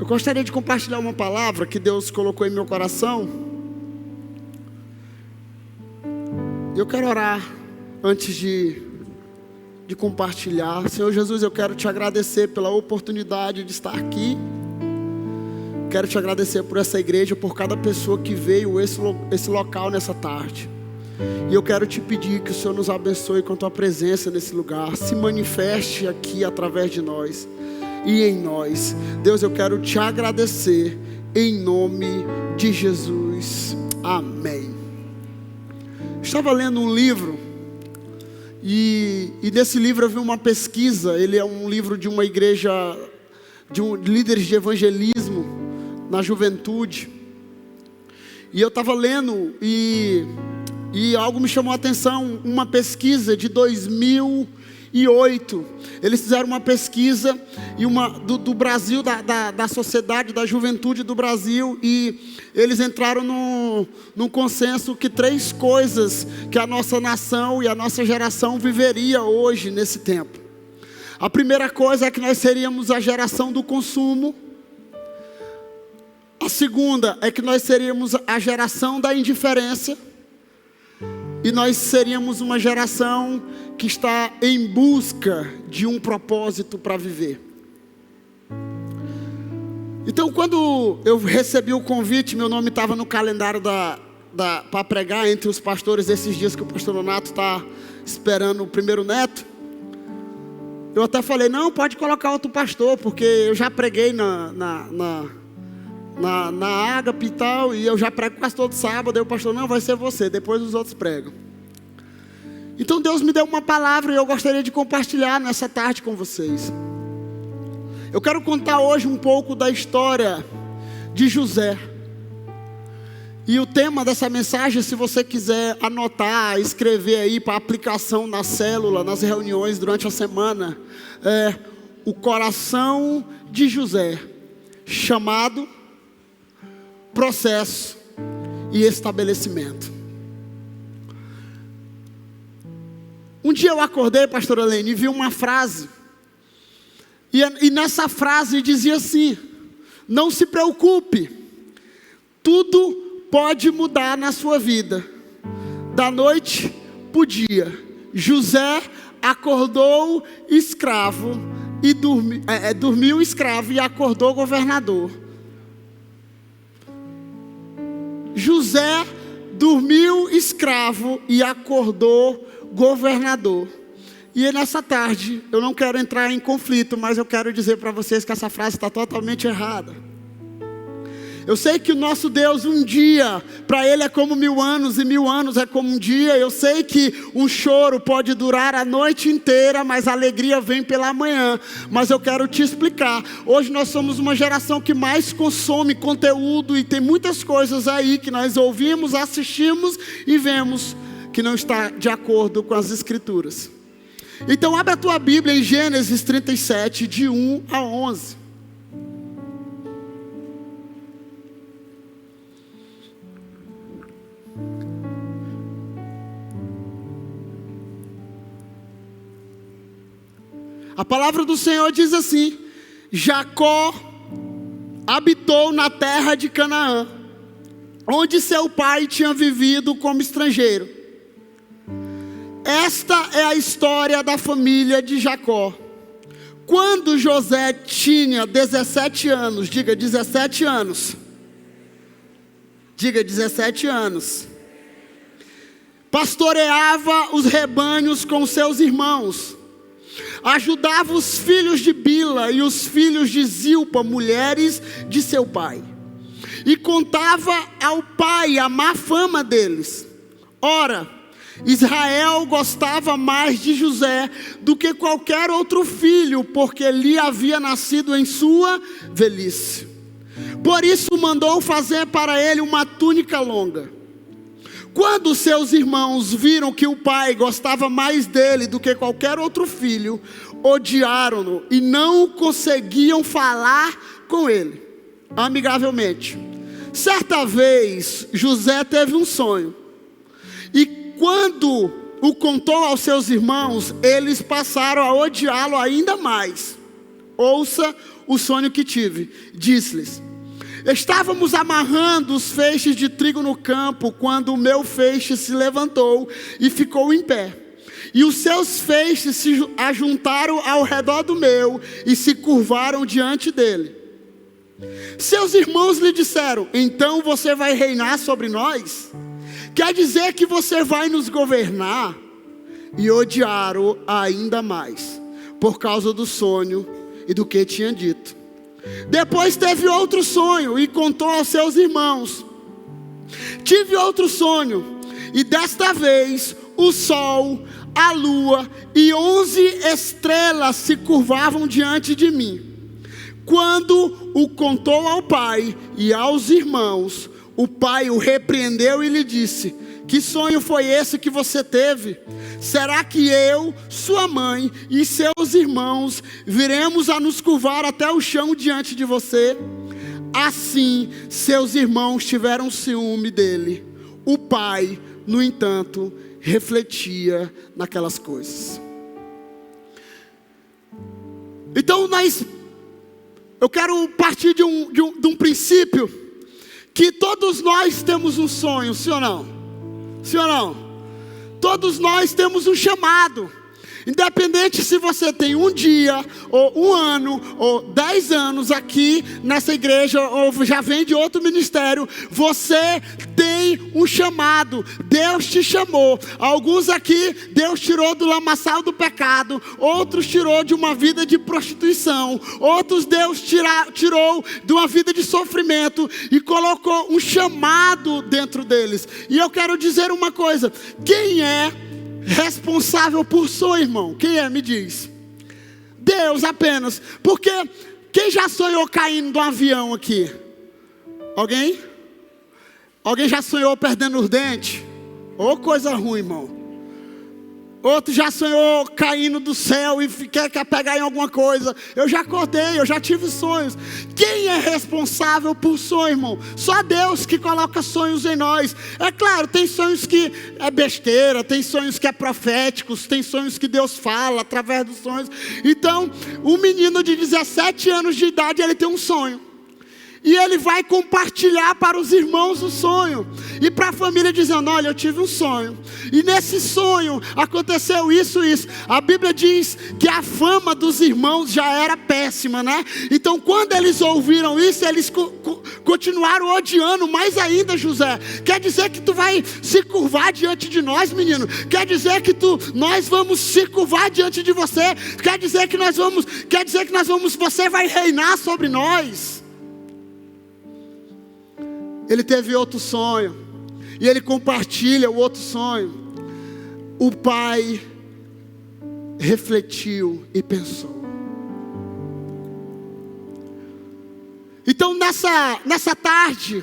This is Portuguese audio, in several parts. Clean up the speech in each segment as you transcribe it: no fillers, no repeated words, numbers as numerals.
Eu gostaria de compartilhar uma palavra que Deus colocou em meu coração. Eu quero orar antes de compartilhar. Senhor Jesus, eu quero te agradecer pela oportunidade de estar aqui. Quero te agradecer por essa igreja, por cada pessoa que veio esse local nessa tarde. E eu quero te pedir que o Senhor nos abençoe com a tua presença nesse lugar. Se manifeste aqui através de nós e em nós. Deus, eu quero te agradecer em nome de Jesus. Amém. Estava lendo um livro e nesse livro eu vi uma pesquisa. Ele é um livro de uma igreja, de líderes de evangelismo na juventude. E eu estava lendo e algo me chamou a atenção. Uma pesquisa de 2008. Eles fizeram uma pesquisa do Brasil, da sociedade, da juventude do Brasil. E eles entraram num consenso que 3 coisas que a nossa nação e a nossa geração viveria hoje nesse tempo. A primeira coisa é que nós seríamos a geração do consumo. A segunda é que nós seríamos a geração da indiferença. E nós seríamos uma geração que está em busca de um propósito para viver. Então, quando eu recebi o convite, meu nome estava no calendário para pregar entre os pastores esses dias que o pastor Donato está esperando o primeiro neto. Eu até falei, não, pode colocar outro pastor, porque eu já preguei na Ágape e tal, e eu já prego quase todo sábado. Aí o pastor, não, vai ser você, depois os outros pregam. Então Deus me deu uma palavra e eu gostaria de compartilhar nessa tarde com vocês. Eu quero contar hoje um pouco da história de José. E o tema dessa mensagem, se você quiser anotar, escrever aí para aplicação na célula, nas reuniões durante a semana, é o coração de José, chamado, processo e estabelecimento. Um dia eu acordei, pastora Helene, e vi uma frase. E nessa frase dizia assim: não se preocupe, tudo pode mudar na sua vida, da noite para o dia. José acordou escravo e dormiu escravo e acordou governador. José dormiu escravo e acordou governador. E nessa tarde, eu não quero entrar em conflito, mas eu quero dizer para vocês que essa frase está totalmente errada. Eu sei que o nosso Deus, um dia, para Ele é como 1000 anos, e 1000 anos é como um dia. Eu sei que um choro pode durar a noite inteira, mas a alegria vem pela manhã. Mas eu quero te explicar. Hoje nós somos uma geração que mais consome conteúdo, e tem muitas coisas aí que nós ouvimos, assistimos e vemos que não está de acordo com as Escrituras. Então abre a tua Bíblia em Gênesis 37, de 1 a 11. A palavra do Senhor diz assim: Jacó habitou na terra de Canaã, onde seu pai tinha vivido como estrangeiro. Esta é a história da família de Jacó. Quando José tinha 17 anos, diga 17 anos. Diga 17 anos. Pastoreava os rebanhos com seus irmãos. Ajudava os filhos de Bila e os filhos de Zilpa, mulheres de seu pai. E contava ao pai a má fama deles. Ora, Israel gostava mais de José do que qualquer outro filho, porque lhe havia nascido em sua velhice. Por isso mandou fazer para ele uma túnica longa. Quando seus irmãos viram que o pai gostava mais dele do que qualquer outro filho, odiaram-no e não conseguiam falar com ele amigavelmente. Certa vez, José teve um sonho. E quando o contou aos seus irmãos, eles passaram a odiá-lo ainda mais. Ouça o sonho que tive. Disse-lhes: estávamos amarrando os feixes de trigo no campo, quando o meu feixe se levantou e ficou em pé. E os seus feixes se ajuntaram ao redor do meu e se curvaram diante dele. Seus irmãos lhe disseram: então você vai reinar sobre nós? Quer dizer que você vai nos governar? E odiaram ainda mais, por causa do sonho e do que tinha dito. Depois teve outro sonho e contou aos seus irmãos: tive outro sonho, e desta vez o sol, a lua e 11 estrelas se curvavam diante de mim. Quando o contou ao pai e aos irmãos, o pai o repreendeu e lhe disse: que sonho foi esse que você teve? Será que eu, sua mãe e seus irmãos viremos a nos curvar até o chão diante de você? Assim, seus irmãos tiveram ciúme dele. O pai, no entanto, refletia naquelas coisas. Então eu quero partir de um princípio, que todos nós temos um sonho, sim ou não? Sim ou não? Todos nós temos um chamado. Independente se você tem um dia, ou um ano, ou 10 anos aqui nessa igreja, ou já vem de outro ministério, você tem um chamado. Deus te chamou. Alguns aqui, Deus tirou do lamaçal do pecado. Outros tirou de uma vida de prostituição. Outros Deus tirou de uma vida de sofrimento e colocou um chamado dentro deles. E eu quero dizer uma coisa: quem é responsável por sonho, irmão? Quem é? Me diz. Deus apenas. Porque quem já sonhou caindo de um avião aqui? Alguém? Alguém já sonhou perdendo os dentes? Ô, coisa ruim, irmão. Outro já sonhou caindo do céu e quer pegar em alguma coisa. Eu já acordei, eu já tive sonhos. Quem é responsável por sonho, irmão? Só Deus que coloca sonhos em nós. É claro, tem sonhos que é besteira, tem sonhos que é proféticos, tem sonhos que Deus fala através dos sonhos. Então, um menino de 17 anos de idade, ele tem um sonho. E ele vai compartilhar para os irmãos o sonho. E para a família dizendo: olha, eu tive um sonho. E nesse sonho aconteceu isso e isso. A Bíblia diz que a fama dos irmãos já era péssima, né? Então quando eles ouviram isso, eles continuaram odiando mais ainda José. Quer dizer que tu vai se curvar diante de nós, menino? Quer dizer que nós vamos se curvar diante de você? Quer dizer que nós vamos, você vai reinar sobre nós? Ele teve outro sonho, e ele compartilha o outro sonho. O pai refletiu e pensou. Então nessa tarde,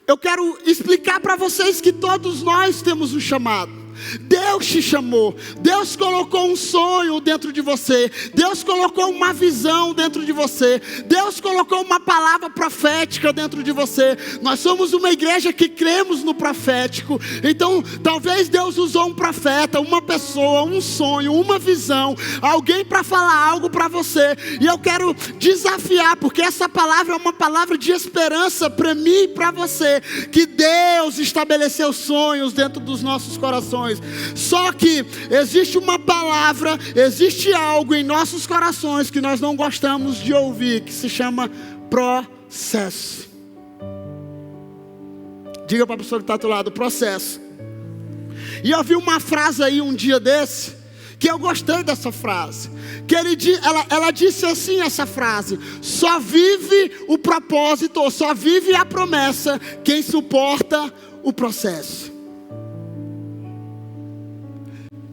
eu quero explicar para vocês que todos nós temos um chamado. Deus te chamou. Deus colocou um sonho dentro de você. Deus colocou uma visão dentro de você. Deus colocou uma palavra profética dentro de você. Nós somos uma igreja que cremos no profético. Então talvez Deus usou um profeta, uma pessoa, um sonho, uma visão, alguém para falar algo para você. E eu quero desafiar, porque essa palavra é uma palavra de esperança para mim e para você, que Deus estabeleceu sonhos dentro dos nossos corações. Só que existe uma palavra, existe algo em nossos corações que nós não gostamos de ouvir, que se chama processo. Diga para a pessoa que está do teu lado: processo. E eu vi uma frase aí um dia desse, que eu gostei dessa frase, que ela disse assim, essa frase: só vive o propósito, ou só vive a promessa quem suporta o processo.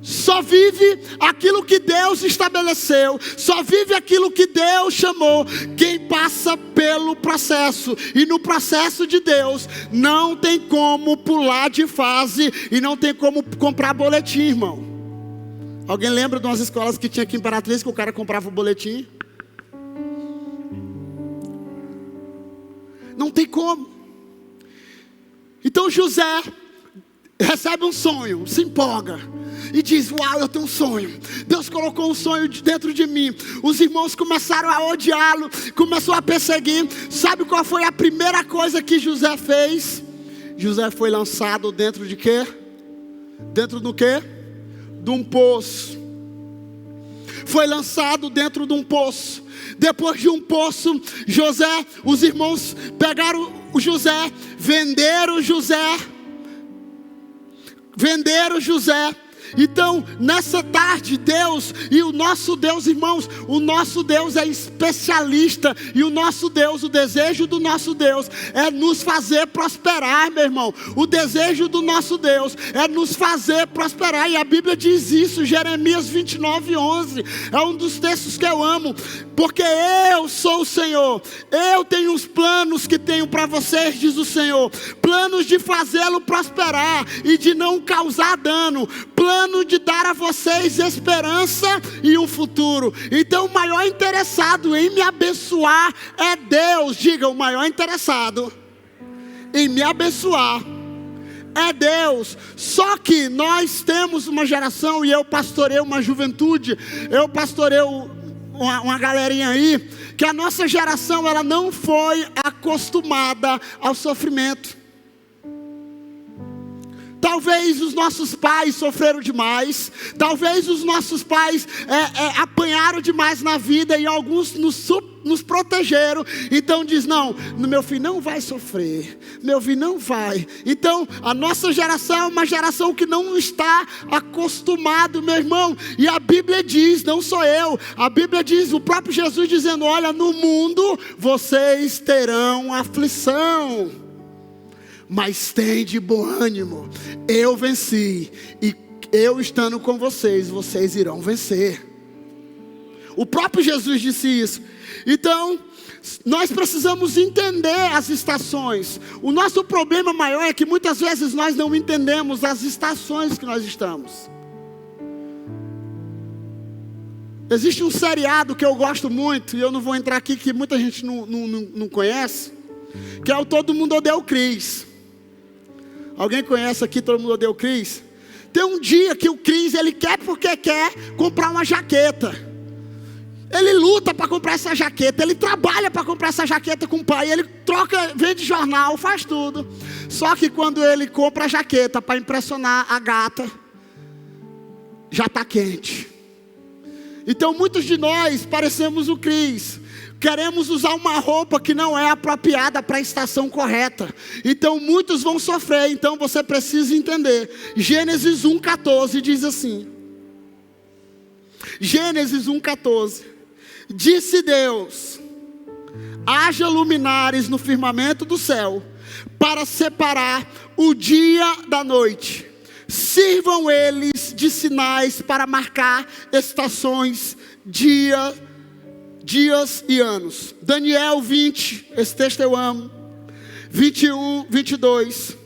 Só vive aquilo que Deus estabeleceu. Só vive aquilo que Deus chamou quem passa pelo processo. E no processo de Deus não tem como pular de fase e não tem como comprar boletim, irmão. Alguém lembra de umas escolas que tinha aqui em Imperatriz que o cara comprava o boletim? Não tem como. Então José recebe um sonho, se empolga. e diz: uau, eu tenho um sonho. Deus colocou um sonho dentro de mim. Os irmãos começaram a odiá-lo, começou a perseguir. Sabe qual foi a primeira coisa que José fez? José foi lançado dentro de quê? Dentro do quê? De um poço. Foi lançado dentro de um poço. Depois de um poço, os irmãos pegaram o José, venderam José. Então, nessa tarde, Deus e o nosso Deus, irmãos, o nosso Deus é especialista. E o nosso Deus, o desejo do nosso Deus é nos fazer prosperar, meu irmão. O desejo do nosso Deus é nos fazer prosperar. E a Bíblia diz isso, Jeremias 29:11. É um dos textos que eu amo. Porque eu sou o Senhor. Eu tenho os planos que tenho para vocês, diz o Senhor. Planos de fazê-lo prosperar e de não causar dano. Plano de dar a vocês esperança e um futuro. Então o maior interessado em me abençoar é Deus. Diga, o maior interessado em me abençoar é Deus. Só que nós temos uma geração, e eu pastoreio uma juventude, eu pastoreio uma galerinha aí, que a nossa geração, ela não foi acostumada ao sofrimento. Talvez os nossos pais sofreram demais. Talvez os nossos pais apanharam demais na vida. E alguns nos protegeram. Então diz: não, meu filho não vai sofrer. Meu filho não vai. Então a nossa geração é uma geração que não está acostumado, meu irmão. E a Bíblia diz, não sou eu, a Bíblia diz, o próprio Jesus dizendo: olha, no mundo vocês terão aflição, mas tem de bom ânimo, eu venci, e eu estando com vocês, vocês irão vencer. O próprio Jesus disse isso. Então, nós precisamos entender as estações. O nosso problema maior é que muitas vezes nós não entendemos as estações que nós estamos. Existe um seriado que eu gosto muito, e eu não vou entrar aqui, que muita gente não conhece, que é o Todo Mundo Odeia o Chris. Alguém conhece aqui Todo Mundo Odeia o Chris? Tem um dia que o Chris, ele quer porque quer comprar uma jaqueta. Ele luta para comprar essa jaqueta, ele trabalha para comprar essa jaqueta com o pai, ele troca, vende jornal, faz tudo. Só que quando ele compra a jaqueta para impressionar a gata, já está quente. Então muitos de nós parecemos o Chris. Queremos usar uma roupa que não é apropriada para a estação correta. Então muitos vão sofrer. Então você precisa entender. Gênesis 1:14 diz assim. Gênesis 1:14. Disse Deus: haja luminares no firmamento do céu, para separar o dia da noite. Sirvam eles de sinais para marcar estações, dias e anos. Daniel 20, esse texto eu amo. 21, 22.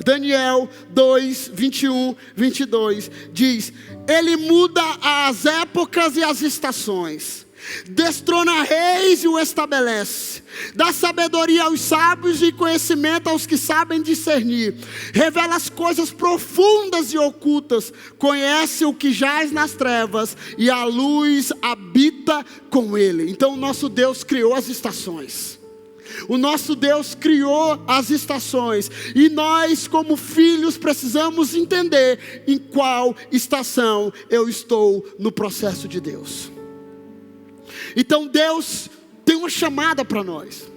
Daniel 2, 21, 22. Diz: ele muda as épocas e as estações. Destrona reis e o estabelece. Dá sabedoria aos sábios e conhecimento aos que sabem discernir. Revela as coisas profundas e ocultas. Conhece o que jaz nas trevas, e a luz habita com ele. Então o nosso Deus criou as estações. O nosso Deus criou as estações. E nós, como filhos, precisamos entender em qual estação eu estou no processo de Deus. Então Deus tem uma chamada para nós.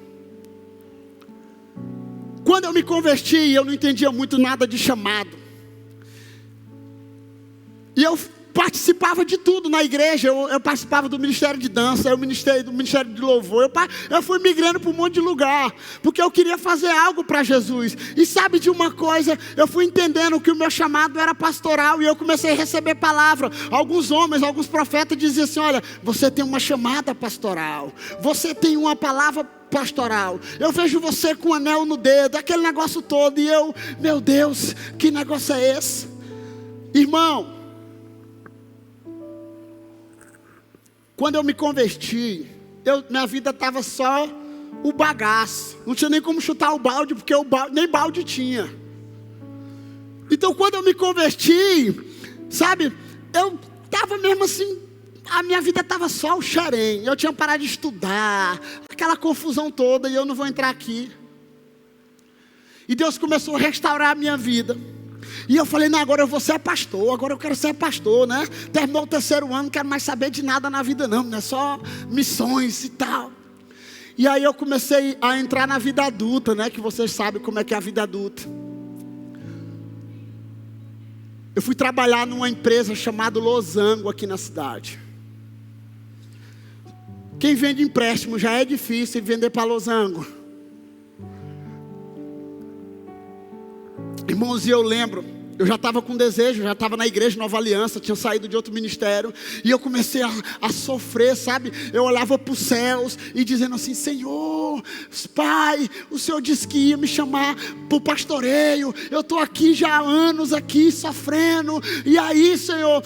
Quando eu me converti, eu não entendia muito nada de chamado. E eu participava de tudo na igreja. Eu participava do ministério de dança, do ministério de louvor. Eu fui migrando para um monte de lugar, porque eu queria fazer algo para Jesus. E sabe de uma coisa? Eu fui entendendo que o meu chamado era pastoral, e eu comecei a receber palavra. Alguns homens, alguns profetas diziam assim: olha, você tem uma chamada pastoral, você tem uma palavra pastoral. Eu vejo você com um anel no dedo, aquele negócio todo. E eu, meu Deus, que negócio é esse? Irmão, quando eu me converti, minha vida estava só o bagaço. Não tinha nem como chutar o balde, porque nem balde tinha. Então quando eu me converti, sabe, eu estava mesmo assim, a minha vida estava só o xerém. Eu tinha parado de estudar, aquela confusão toda, e eu não vou entrar aqui. E Deus começou a restaurar a minha vida. E eu falei, não, agora eu vou ser pastor, agora eu quero ser pastor, né? Terminou o 3º ano, não quero mais saber de nada na vida não, né? Só missões e tal. E aí eu comecei a entrar na vida adulta, né? Que vocês sabem como é que é a vida adulta. Eu fui trabalhar numa empresa chamada Losango aqui na cidade. Quem vende empréstimo já é difícil vender para Losango. Irmãos, e eu lembro, eu já estava com desejo, já estava na igreja Nova Aliança, tinha saído de outro ministério, e eu comecei a sofrer, sabe? Eu olhava para os céus e dizendo assim, Senhor, Pai, o Senhor disse que ia me chamar para o pastoreio, eu estou aqui já há anos aqui sofrendo, e aí, Senhor,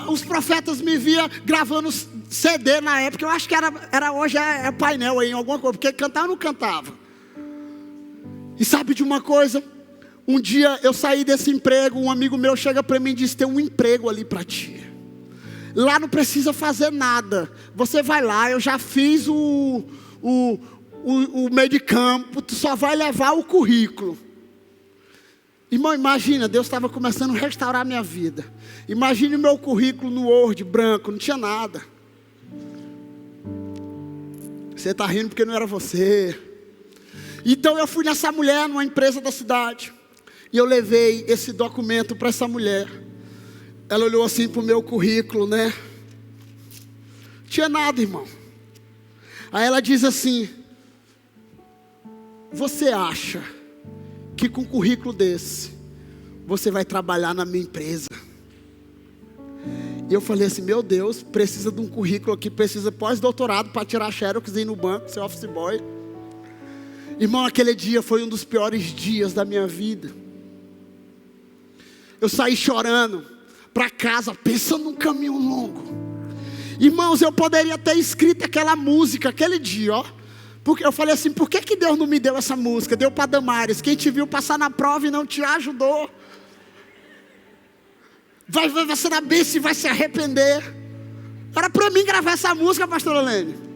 os profetas me via gravando CD na época, eu acho que era hoje é painel aí, alguma coisa, porque cantava ou não cantava. E sabe de uma coisa? Um dia eu saí desse emprego, um amigo meu chega para mim e diz, tem um emprego ali para ti. Lá não precisa fazer nada. Você vai lá, eu já fiz o meio de campo, tu só vai levar o currículo. Irmão, imagina, Deus estava começando a restaurar a minha vida. Imagine o meu currículo no Word, branco, não tinha nada. Você está rindo porque não era você. Então eu fui nessa mulher, numa empresa da cidade. E eu levei esse documento para essa mulher. Ela olhou assim para o meu currículo, né? Não tinha nada, irmão. Aí ela diz assim, você acha que com um currículo desse, você vai trabalhar na minha empresa? E eu falei assim, meu Deus, precisa de um currículo aqui, precisa pós-doutorado para tirar xerox e ir no banco, ser office boy. Irmão, aquele dia foi um dos piores dias da minha vida. Eu saí chorando para casa, pensando num caminho longo. Irmãos, eu poderia ter escrito aquela música, aquele dia, ó. Porque eu falei assim, por que Deus não me deu essa música? Deu para Damares, quem te viu passar na prova e não te ajudou. Vai ser na bênção e vai se arrepender. Era para mim gravar essa música, pastora Lene.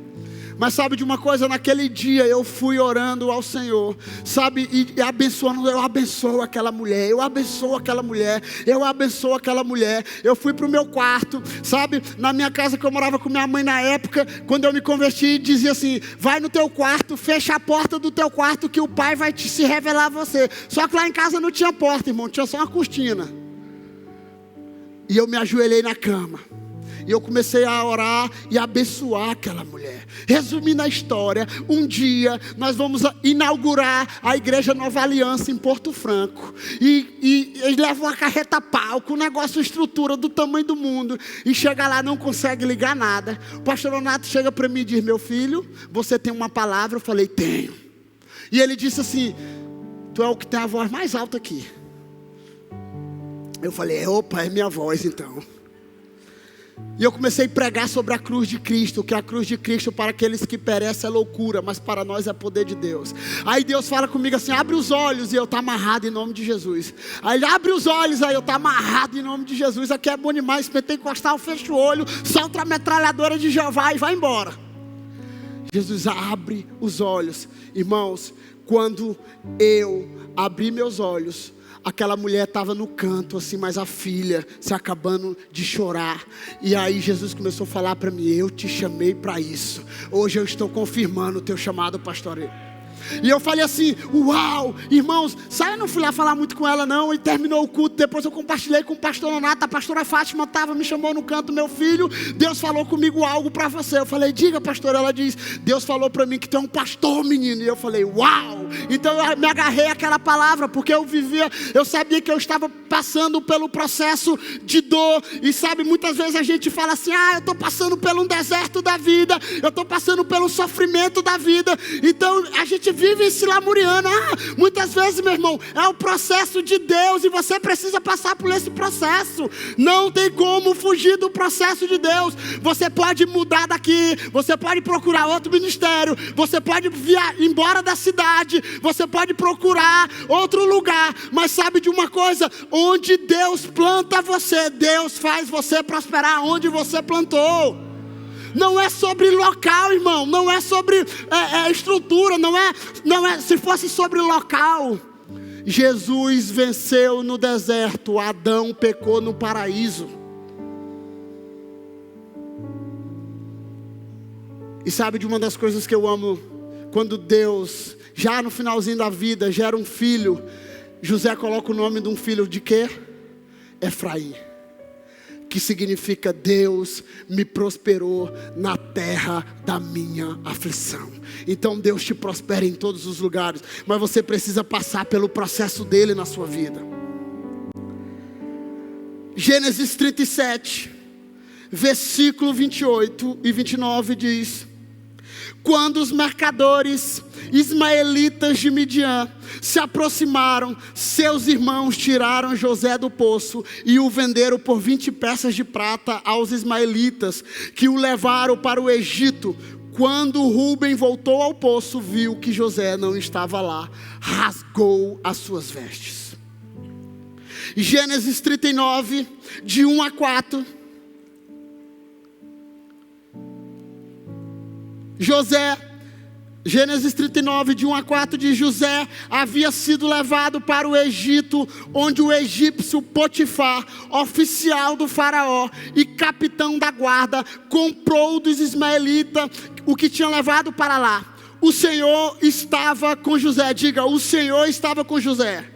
Mas sabe de uma coisa, naquele dia eu fui orando ao Senhor, sabe, e abençoando, eu abençoo aquela mulher, eu abençoo aquela mulher, eu abençoo aquela mulher. Eu fui para o meu quarto, sabe, na minha casa que eu morava com minha mãe na época, quando eu me converti, dizia assim, vai no teu quarto, fecha a porta do teu quarto que o Pai vai se revelar a você. Só que lá em casa não tinha porta, irmão, tinha só uma cortina. E eu me ajoelhei na cama. E eu comecei a orar e abençoar aquela mulher. Resumindo a história, um dia nós vamos inaugurar a igreja Nova Aliança em Porto Franco. E eles levam uma carreta pau, com um negócio, estrutura do tamanho do mundo. E chega lá, não consegue ligar nada. O pastor Leonardo chega para mim e diz, meu filho, você tem uma palavra? Eu falei, tenho. E ele disse assim, tu é o que tem a voz mais alta aqui. Eu falei, opa, é minha voz então. E eu comecei a pregar sobre a cruz de Cristo, que a cruz de Cristo para aqueles que perecem é loucura, mas para nós é poder de Deus. Aí Deus fala comigo assim, abre os olhos, e eu estou amarrado em nome de Jesus. Aí ele abre os olhos, aí eu estou amarrado em nome de Jesus. Aqui é bom demais, pentecostal, fecha o olho, solta a metralhadora de Jeová e vai embora. Jesus abre os olhos. Irmãos, quando eu abri meus olhos, aquela mulher estava no canto assim, mas a filha se acabando de chorar. E aí Jesus começou a falar para mim, eu te chamei para isso. Hoje eu estou confirmando o teu chamado pastoreio. E eu falei assim, uau, irmãos, sabe, eu não fui lá falar muito com ela não. E terminou o culto, depois eu compartilhei com o pastor Leonardo. A pastora Fátima me chamou no canto, meu filho, Deus falou comigo algo para você. Eu falei, diga pastor. Ela diz, Deus falou para mim que tu é um pastor, menino. E eu falei, uau. Então eu me agarrei àquela palavra, porque eu sabia que eu estava passando pelo processo de dor. E sabe, muitas vezes a gente fala assim, eu estou passando por um deserto da vida, eu estou passando pelo sofrimento da vida. Então a gente vive se lamuriando. Muitas vezes, meu irmão, é o processo de Deus e você precisa passar por esse processo. Não tem como fugir do processo de Deus. Você pode mudar daqui, você pode procurar outro ministério, você pode embora da cidade, você pode procurar outro lugar, mas sabe de uma coisa? Onde Deus planta você, Deus faz você prosperar onde você plantou. Não é sobre local, irmão, não é sobre estrutura, não é, se fosse sobre local, Jesus venceu no deserto, Adão pecou no paraíso. E sabe de uma das coisas que eu amo? Quando Deus, já no finalzinho da vida, gera um filho, José coloca o nome de um filho de quê? Efraim, que significa Deus me prosperou na terra da minha aflição. Então Deus te prospera em todos os lugares, mas você precisa passar pelo processo dele na sua vida. Gênesis 37, versículo 28 e 29 diz: quando os mercadores ismaelitas de Midian se aproximaram, seus irmãos tiraram José do poço e o venderam por 20 peças de prata aos ismaelitas, que o levaram para o Egito. Quando Rúben voltou ao poço, viu que José não estava lá, rasgou as suas vestes. Gênesis 39, de 1 a 4. Gênesis 39, de 1 a 4, diz: José havia sido levado para o Egito, onde o egípcio Potifar, oficial do faraó e capitão da guarda, comprou dos ismaelitas o que tinha levado para lá. O Senhor estava com José. Diga: o Senhor estava com José,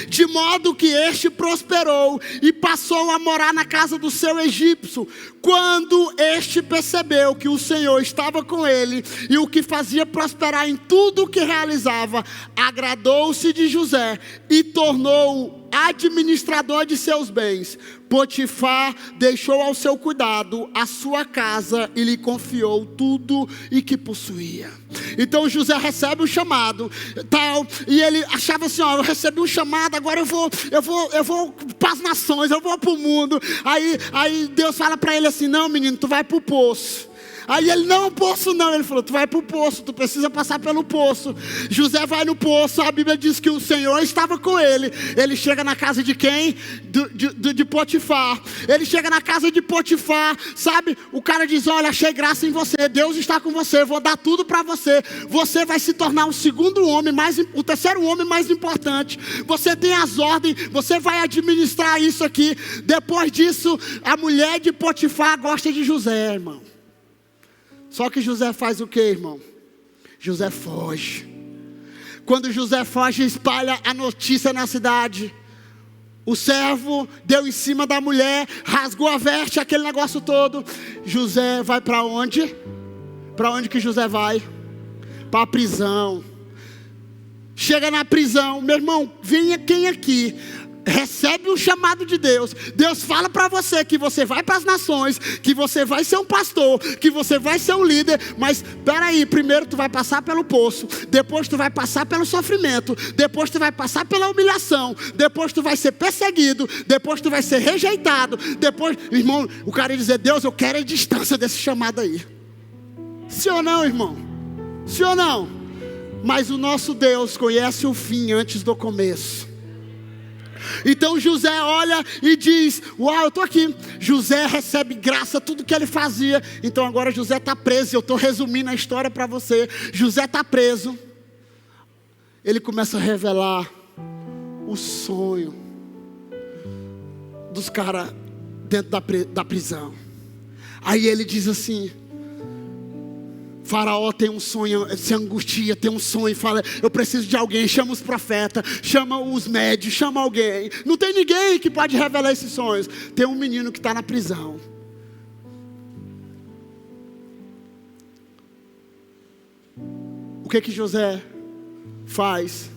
de modo que este prosperou e passou a morar na casa do seu egípcio. Quando este percebeu que o Senhor estava com ele e o que fazia prosperar em tudo o que realizava, agradou-se de José e tornou-o administrador de seus bens. Potifar deixou ao seu cuidado a sua casa e lhe confiou tudo e que possuía. Então José recebe o chamado, tal, e ele achava assim: eu recebi um chamado, agora eu vou para as nações, eu vou para o mundo. Aí Deus fala para ele assim: não, menino, tu vai para o poço. Aí ele: não, poço não. Ele falou: tu vai para o poço, tu precisa passar pelo poço. José vai no poço, a Bíblia diz que o Senhor estava com ele. Ele chega na casa de quem? De Potifar. Ele chega na casa de Potifar, sabe? O cara diz: olha, achei graça em você, Deus está com você, vou dar tudo para você. Você vai se tornar o terceiro homem mais importante. Você tem as ordens, você vai administrar isso aqui. Depois disso, a mulher de Potifar gosta de José, irmão. Só que José faz o que, irmão? José foge. Quando José foge, espalha a notícia na cidade. O servo deu em cima da mulher, rasgou a veste, aquele negócio todo. José vai para onde? Para onde que José vai? Para a prisão. Chega na prisão, meu irmão, venha quem aqui recebe um chamado de Deus. Deus fala para você que você vai para as nações, que você vai ser um pastor, que você vai ser um líder. Mas peraí, primeiro tu vai passar pelo poço, depois tu vai passar pelo sofrimento, depois tu vai passar pela humilhação, depois tu vai ser perseguido, depois tu vai ser rejeitado, depois, irmão, o cara ia dizer: Deus, eu quero a distância desse chamado aí. Sim ou não, irmão? Sim ou não? Mas o nosso Deus conhece o fim antes do começo. Então José olha e diz: uau, eu estou aqui. José recebe graça, tudo que ele fazia. Então agora José está preso. Eu estou resumindo a história para você. José está preso. Ele começa a revelar o sonho dos caras dentro da prisão. Aí ele diz assim: Faraó tem um sonho, se angustia, tem um sonho, fala: eu preciso de alguém. Chama os profetas, chama os médios, chama alguém. Não tem ninguém que pode revelar esses sonhos. Tem um menino que está na prisão. O que José faz?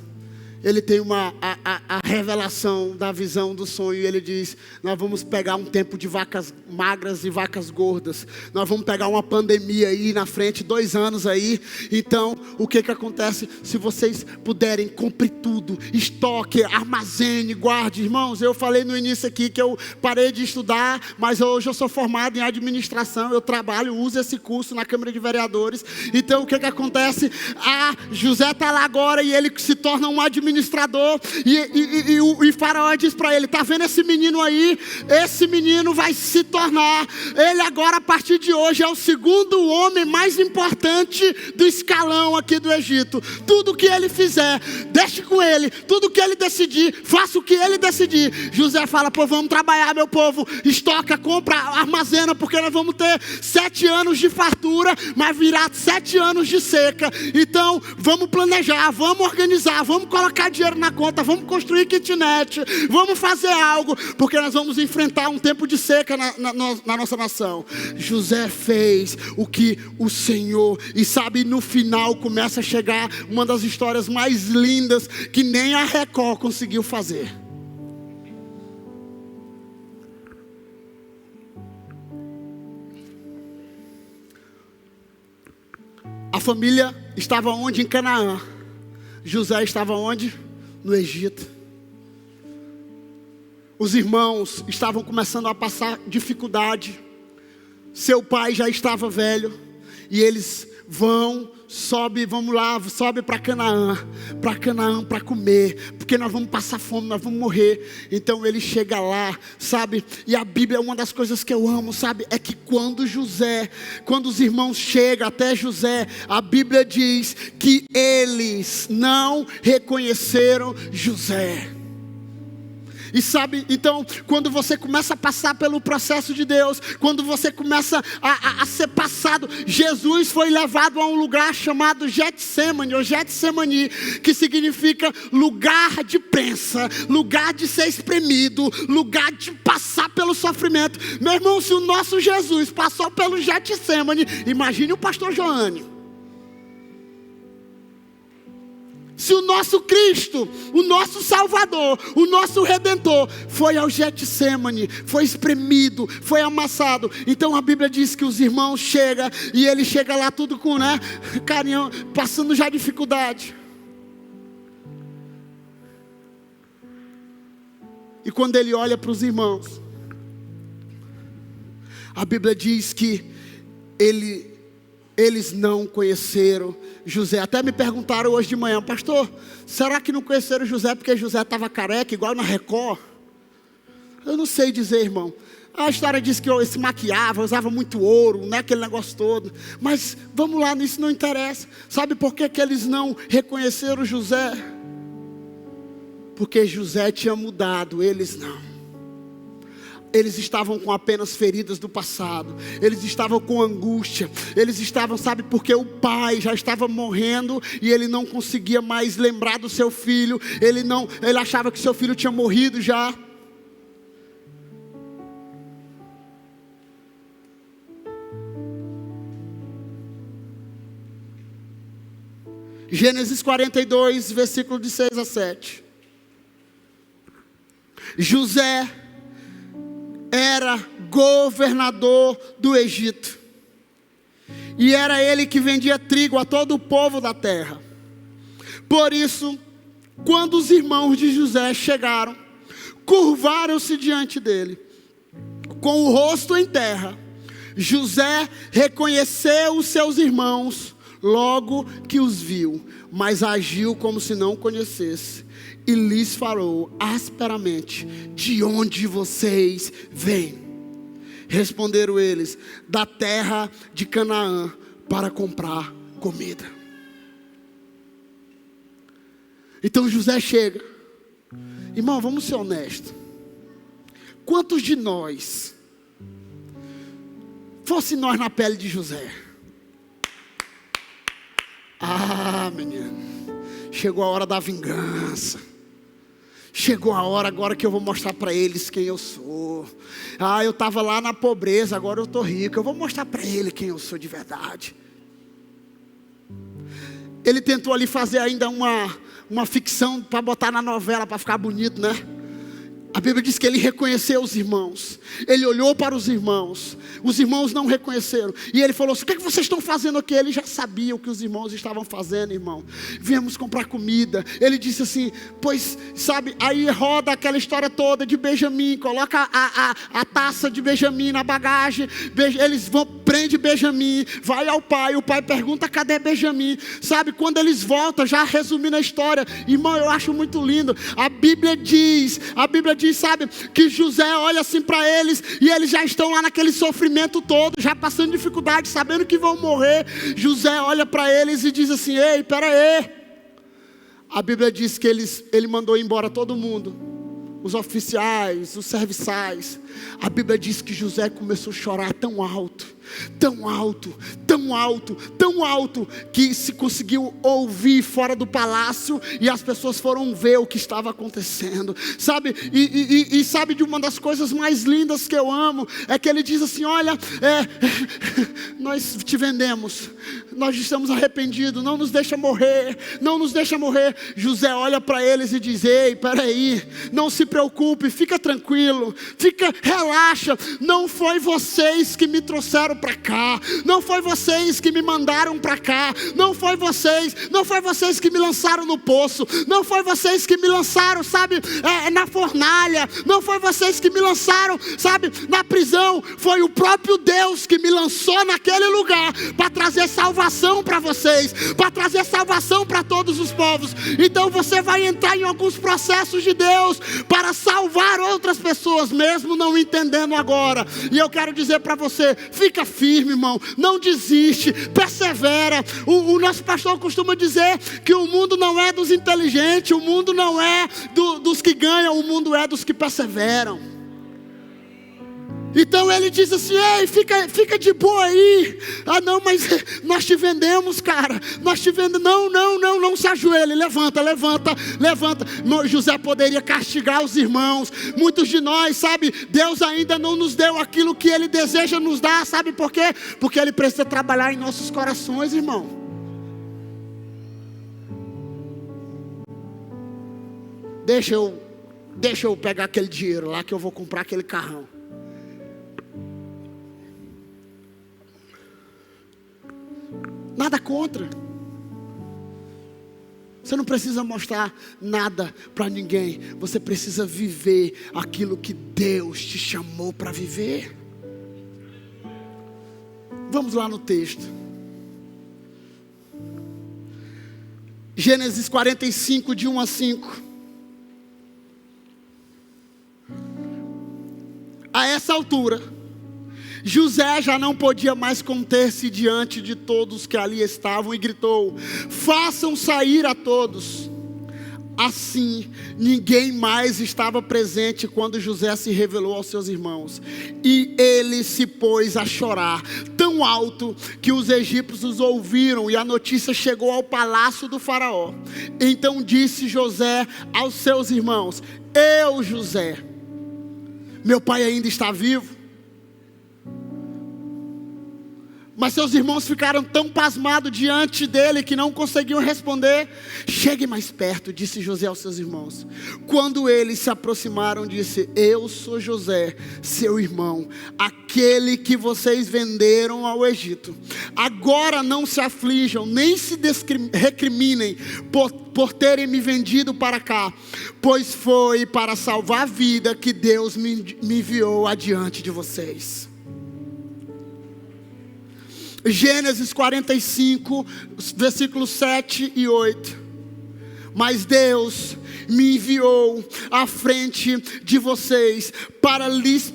ele tem a revelação da visão do sonho. E ele diz: nós vamos pegar um tempo de vacas magras e vacas gordas. Nós vamos pegar uma pandemia aí na frente, 2 anos aí. Então, o que acontece? Se vocês puderem, compre tudo, estoque, armazene, guarde. Irmãos, eu falei no início aqui que eu parei de estudar, mas hoje eu sou formado em administração. Eu trabalho, uso esse curso na Câmara de Vereadores. Então, o que acontece? José está lá agora e ele se torna um administrador. E Faraó diz para ele: está vendo esse menino aí? Esse menino vai se tornar, ele agora a partir de hoje é o 2º homem mais importante do escalão aqui do Egito. Tudo que ele fizer, deixe com ele. Tudo que ele decidir, faça o que ele decidir. José fala: pô, vamos trabalhar, meu povo. Estoca, compra, armazena, porque nós vamos ter 7 anos de fartura, mas virá 7 anos de seca. Então vamos planejar, vamos organizar, vamos colocar dinheiro na conta, vamos construir kitnet, vamos fazer algo, porque nós vamos enfrentar um tempo de seca na nossa nação. José fez o que o Senhor, e sabe, no final começa a chegar uma das histórias mais lindas que nem a Record conseguiu fazer. A família estava onde? Em Canaã. José estava onde? No Egito. Os irmãos estavam começando a passar dificuldade. Seu pai já estava velho. E eles sobe para Canaã para comer, porque nós vamos passar fome, nós vamos morrer. Então ele chega lá, sabe, e a Bíblia, uma das coisas que eu amo, sabe, é que quando os irmãos chegam até José, a Bíblia diz que eles não reconheceram José. E sabe, então, quando você começa a passar pelo processo de Deus, quando você começa a ser passado, Jesus foi levado a um lugar chamado Getsemane, ou Getsemani, que significa lugar de prensa, lugar de ser espremido, lugar de passar pelo sofrimento. Meu irmão, se o nosso Jesus passou pelo Getsemane, imagine o pastor Joane. Se o nosso Cristo, o nosso Salvador, o nosso Redentor foi ao Getsemane, foi espremido, foi amassado. Então a Bíblia diz que os irmãos chegam, e ele chega lá tudo com, carinho, passando já dificuldade. E quando ele olha para os irmãos, a Bíblia diz que eles não conheceram José. Até me perguntaram hoje de manhã: pastor, será que não conheceram José porque José estava careca, igual na Record? Eu não sei dizer, irmão. A história diz que ele se maquiava, usava muito ouro, aquele negócio todo. Mas vamos lá, isso não interessa. Sabe por que eles não reconheceram José? Porque José tinha mudado, eles não. Eles estavam com apenas feridas do passado. Eles estavam com angústia. Eles estavam, sabe, porque o pai já estava morrendo e ele não conseguia mais lembrar do seu filho. Ele achava que seu filho tinha morrido já. Gênesis 42, versículo de 6 a 7. José era governador do Egito, e era ele que vendia trigo a todo o povo da terra. Por isso, quando os irmãos de José chegaram, curvaram-se diante dele, com o rosto em terra. José reconheceu os seus irmãos logo que os viu, mas agiu como se não conhecesse. E lhes falou asperamente: de onde vocês vêm? Responderam eles: da terra de Canaã, para comprar comida. Então José chega. Irmão, vamos ser honestos. Quantos de nós, fosse nós na pele de José? Menino, chegou a hora da vingança. Chegou a hora agora que eu vou mostrar para eles quem eu sou. Eu estava lá na pobreza, agora eu estou rico. Eu vou mostrar para ele quem eu sou de verdade. Ele tentou ali fazer ainda uma ficção para botar na novela, para ficar bonito, né? A Bíblia diz que ele reconheceu os irmãos. Ele olhou para os irmãos não reconheceram. E ele falou assim: o que é que vocês estão fazendo aqui? Ele já sabia o que os irmãos estavam fazendo, irmão. Viemos comprar comida. Ele disse assim, pois, sabe, aí roda aquela história toda de Benjamim, coloca a taça de Benjamim na bagagem, eles vão, prende Benjamim, vai ao pai, o pai pergunta, cadê Benjamim? Sabe, quando eles voltam, já resumindo a história, irmão, eu acho muito lindo. A Bíblia diz, sabe, que José olha assim para eles, e eles já estão lá naquele sofrimento todo, já passando dificuldade, sabendo que vão morrer. José olha para eles e diz assim: ei, pera aí. A Bíblia diz que ele mandou embora todo mundo, os oficiais, os serviçais. A Bíblia diz que José começou a chorar tão alto, tão alto, tão alto, tão alto, que se conseguiu ouvir fora do palácio, e as pessoas foram ver o que estava acontecendo, sabe? E sabe de uma das coisas mais lindas que eu amo, é que ele diz assim: olha, nós te vendemos, nós estamos arrependidos, não nos deixa morrer, não nos deixa morrer. José olha para eles e diz: ei, peraí, não se preocupe, fica tranquilo, relaxa, não foi vocês que me trouxeram para cá, não foi vocês que me mandaram para cá, não foi vocês que me lançaram no poço, não foi vocês que me lançaram, sabe, na fornalha, não foi vocês que me lançaram, sabe, na prisão. Foi o próprio Deus que me lançou naquele lugar para trazer salvação para vocês, para trazer salvação para todos os povos. Então você vai entrar em alguns processos de Deus para salvar outras pessoas, mesmo não entendendo agora. E eu quero dizer para você: fica firme, irmão, não desiste, persevera. O nosso pastor costuma dizer que o mundo não é dos inteligentes, o mundo não é dos que ganham, o mundo é dos que perseveram. Então ele diz assim: ei, fica de boa aí. Ah não, mas nós te vendemos, cara, nós te vendemos. Não se ajoelhe, levanta. José poderia castigar os irmãos. Muitos de nós, sabe, Deus ainda não nos deu aquilo que Ele deseja nos dar. Sabe por quê? Porque Ele precisa trabalhar em nossos corações, irmão. Deixa eu pegar aquele dinheiro lá, que eu vou comprar aquele carrão. Nada contra. Você não precisa mostrar nada para ninguém. Você precisa viver aquilo que Deus te chamou para viver. Vamos lá no texto. Gênesis 45, de 1 a 5. A essa altura, José já não podia mais conter-se diante de todos que ali estavam e gritou: façam sair a todos. Assim, ninguém mais estava presente quando José se revelou aos seus irmãos. E ele se pôs a chorar tão alto que os egípcios ouviram, e a notícia chegou ao palácio do faraó. Então disse José aos seus irmãos: eu, José, meu pai ainda está vivo? Mas seus irmãos ficaram tão pasmados diante dele que não conseguiam responder. Chegue mais perto, disse José aos seus irmãos. Quando eles se aproximaram, disse: eu sou José, seu irmão, aquele que vocês venderam ao Egito. Agora não se aflijam, nem se recriminem por terem me vendido para cá, pois foi para salvar a vida que Deus me enviou adiante de vocês. Gênesis 45, versículos 7 e 8. Mas Deus me enviou à frente de vocês para lhes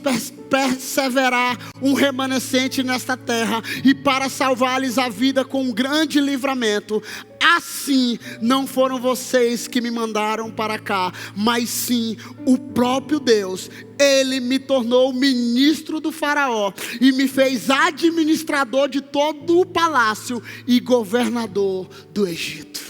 perseverar um remanescente nesta terra e para salvar-lhes a vida com um grande livramento. Assim, não foram vocês que me mandaram para cá, mas sim o próprio Deus. Ele me tornou ministro do faraó e me fez administrador de todo o palácio e governador do Egito.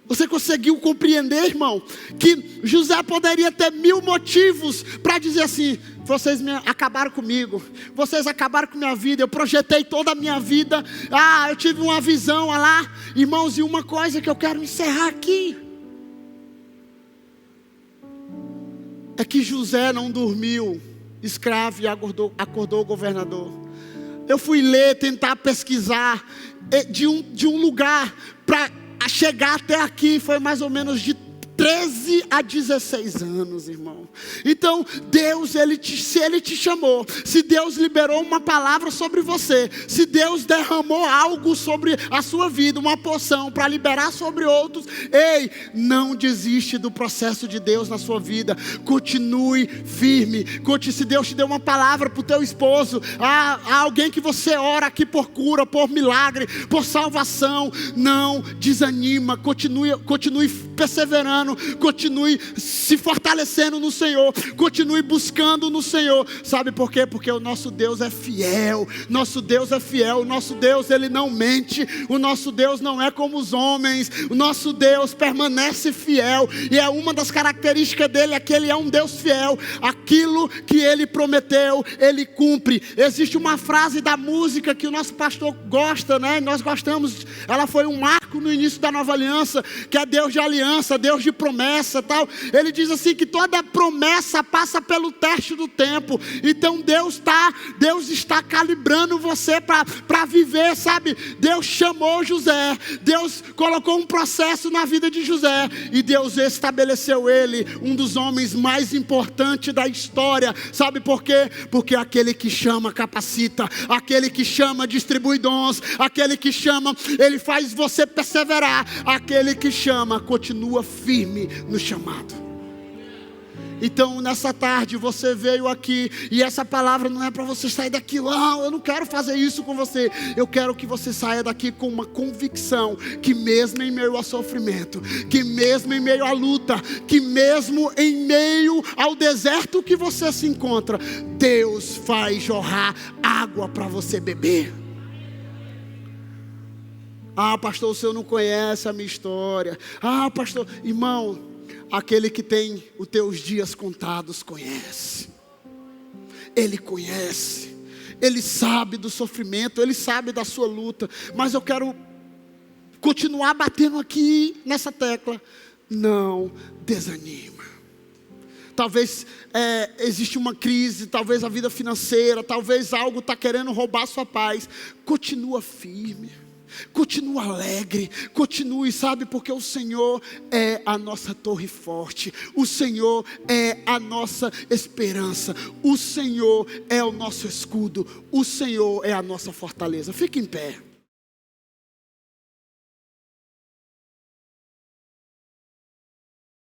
Você conseguiu compreender, irmão, que José poderia ter 1000 motivos para dizer assim: vocês acabaram comigo, vocês acabaram com minha vida, eu projetei toda a minha vida, eu tive uma visão lá. Irmãos, e uma coisa que eu quero encerrar aqui, é que José não dormiu escravo e acordou o governador. Eu fui ler, tentar pesquisar, de um lugar para chegar até aqui, foi mais ou menos de 13 a 16 anos, irmão. Então, Deus, se Ele te chamou, se Deus liberou uma palavra sobre você, se Deus derramou algo sobre a sua vida, uma porção para liberar sobre outros, ei, não desiste do processo de Deus na sua vida. Continue firme. Se Deus te deu uma palavra para o teu esposo, há alguém que você ora aqui por cura, por milagre, por salvação, não desanima. Continue perseverando. Continue se fortalecendo no Senhor, continue buscando no Senhor. Sabe por quê? Porque o nosso Deus é fiel. Nosso Deus é fiel. O nosso Deus, Ele não mente. O nosso Deus não é como os homens. O nosso Deus permanece fiel, e é uma das características dele, é que Ele é um Deus fiel. Aquilo que Ele prometeu, Ele cumpre. Existe uma frase da música que o nosso pastor gosta, né? Nós gostamos. Ela foi um marco no início da nova aliança, que é Deus de aliança, Deus de promessa, tal. Ele diz assim que toda promessa passa pelo teste do tempo. Então Deus está calibrando você para viver, sabe? Deus chamou José, Deus colocou um processo na vida de José, e Deus estabeleceu ele um dos homens mais importantes da história. Sabe por quê? Porque aquele que chama capacita, aquele que chama distribui dons, aquele que chama, ele faz você perseverar, aquele que chama continua firme no chamado. Então nessa tarde você veio aqui, e essa palavra não é para você sair daqui, eu não quero fazer isso com você. Eu quero que você saia daqui com uma convicção, que mesmo em meio ao sofrimento, que mesmo em meio à luta, que mesmo em meio ao deserto que você se encontra, Deus faz jorrar água para você beber. Pastor, o senhor não conhece a minha história. Pastor, irmão, aquele que tem os teus dias contados conhece. Ele conhece. Ele sabe do sofrimento, Ele sabe da sua luta. Mas eu quero continuar batendo aqui nessa tecla. Não desanima. Talvez existe uma crise, talvez a vida financeira, talvez algo está querendo roubar a sua paz. Continua firme. Continua alegre, continue, sabe, porque o Senhor é a nossa torre forte, o Senhor é a nossa esperança, o Senhor é o nosso escudo, o Senhor é a nossa fortaleza. Fique em pé.